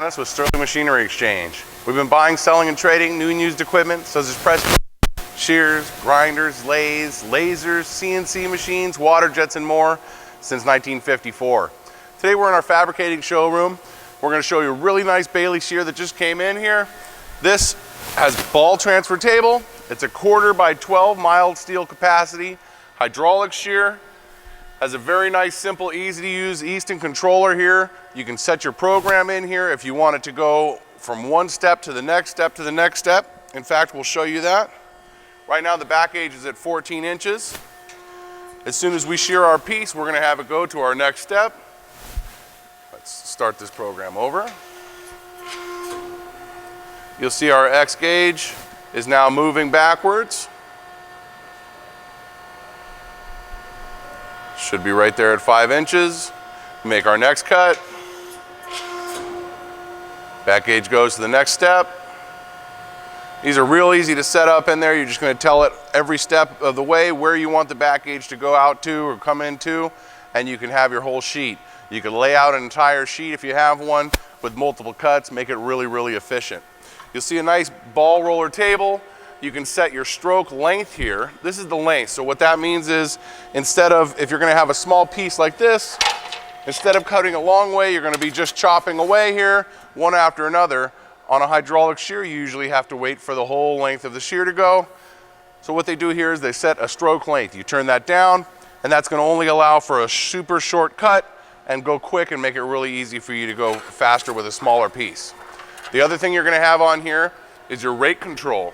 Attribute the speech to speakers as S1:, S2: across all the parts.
S1: status with Sterling Machinery Exchange. We've been buying, selling, and trading new and used equipment such as press, shears, grinders, lathes, lasers, CNC machines, water jets, and more since 1954. Today we're in our fabricating showroom. We're going to show you a really nice Baileigh shear that just came in here. This has ball transfer table. It's a 1/4 by 12 mild steel capacity, hydraulic shear. Has a very nice, simple, easy to use Easton controller here. You can set your program in here if you want it to go from one step to the next step to the next step. In fact, we'll show you that. Right now the back gauge is at 14 inches. As soon as we shear our piece, we're gonna have it go to our next step. Let's start this program over. You'll see our X gauge is now moving backwards. Should be right there at 5 inches. Make our next cut. Back gauge goes to the next step. These are real easy to set up in there. You're just going to tell it every step of the way where you want the back gauge to go out to or come into, and you can have your whole sheet. You can lay out an entire sheet if you have one with multiple cuts, make it really, really efficient. You'll see a nice ball roller table. You can set your stroke length here. This is the length. So what that means is, instead of, if you're going to have a small piece like this, instead of cutting a long way, you're going to be just chopping away here, one after another. On a hydraulic shear, you usually have to wait for the whole length of the shear to go. So what they do here is they set a stroke length. You turn that down, and that's going to only allow for a super short cut and go quick and make it really easy for you to go faster with a smaller piece. The other thing you're going to have on here is your rate control.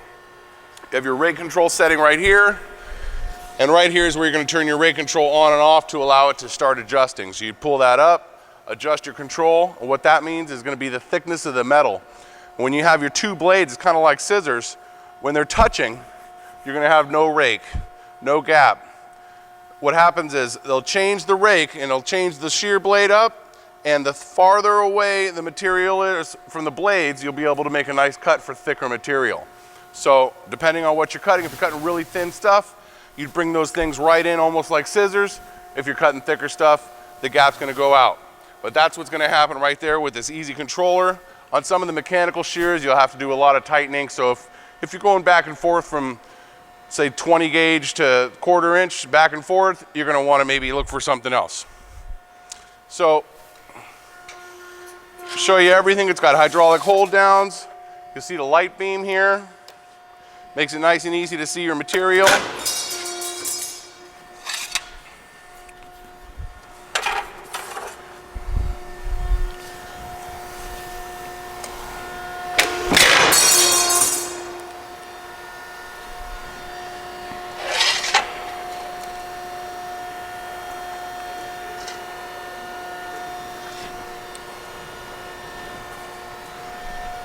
S1: You have your rate control setting right here, and right here is where you're going to turn your rate control on and off to allow it to start adjusting. So you pull that up, adjust your control, and what that means is going to be the thickness of the metal. When you have your two blades, it's kind of like scissors. When they're touching, you're going to have no rake, no gap. What happens is they'll change the rake and it'll change the shear blade up, and the farther away the material is from the blades, you'll be able to make a nice cut for thicker material. So depending on what you're cutting, if you're cutting really thin stuff, you'd bring those things right in almost like scissors. If you're cutting thicker stuff, the gap's going to go out. But that's what's going to happen right there with this easy controller. On some of the mechanical shears, you'll have to do a lot of tightening. So if you're going back and forth from, say, 20 gauge to 1/4 inch back and forth, you're going to want to maybe look for something else. So show you everything. It's got hydraulic hold downs. You'll see the light beam here. Makes it nice and easy to see your material.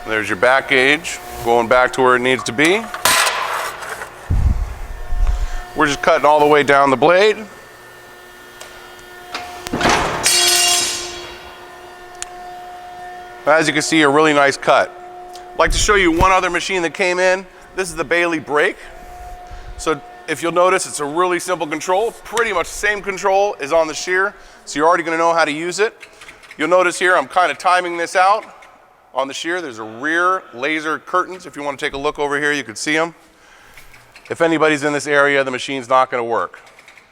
S1: There's your back gauge going back to where it needs to be. We're just cutting all the way down the blade. As you can see, a really nice cut. I'd like to show you one other machine that came in. This is the Baileigh brake. So if you'll notice, it's a really simple control. Pretty much the same control as on the shear, so you're already going to know how to use it. You'll notice here I'm kind of timing this out. On the shear, there's a rear laser curtains. If you want to take a look over here, you can see them. If anybody's in this area, the machine's not going to work.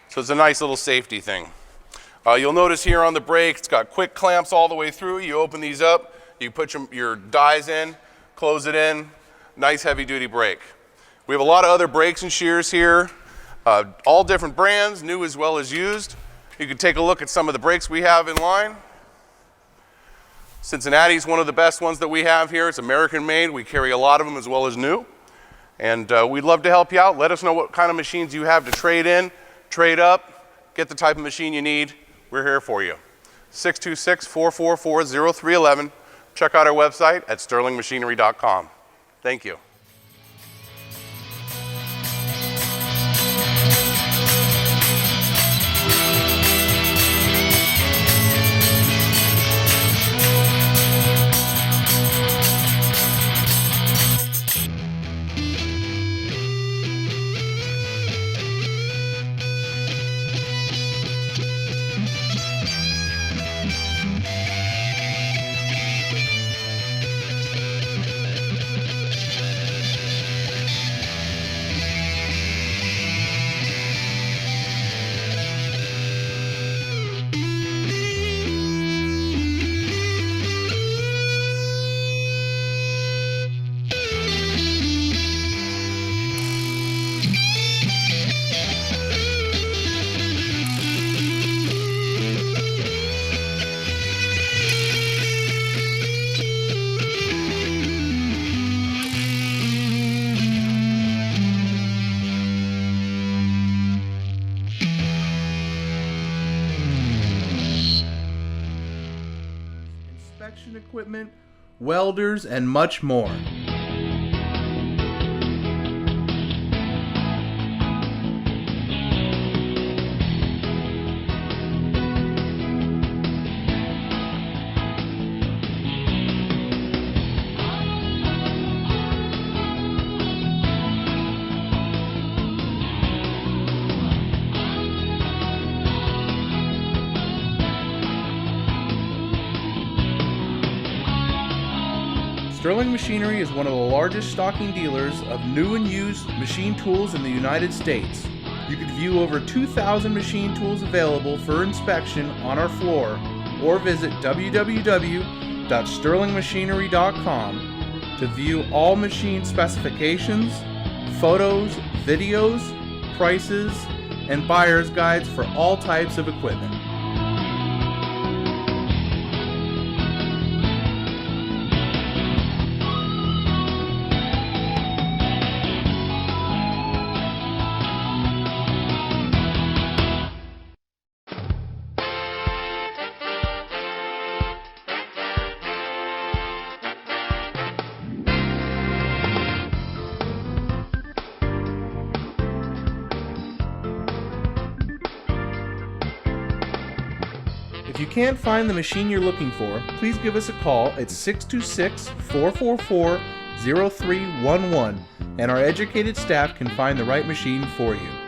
S1: So it's a nice little safety thing. You'll notice here on the brake, it's got quick clamps all the way through. You open these up, you put your dies in, close it in. Nice heavy duty brake. We have a lot of other brakes and shears here, all different brands, new as well as used. You can take a look at some of the brakes we have in line. Cincinnati's one of the best ones that we have here. It's American made. We carry a lot of them as well as new. And we'd love to help you out. Let us know what kind of machines you have to trade in, trade up, get the type of machine you need. We're here for you. 626-444-0311. Check out our website at sterlingmachinery.com. Thank you.
S2: fabrication equipment, welders, and much more. Sterling Machinery is one of the largest stocking dealers of new and used machine tools in the United States. You can view over 2,000 machine tools available for inspection on our floor, or visit www.sterlingmachinery.com to view all machine specifications, photos, videos, prices, and buyer's guides for all types of equipment. If you can't find the machine you're looking for, please give us a call at 626-444-0311 and our educated staff can find the right machine for you.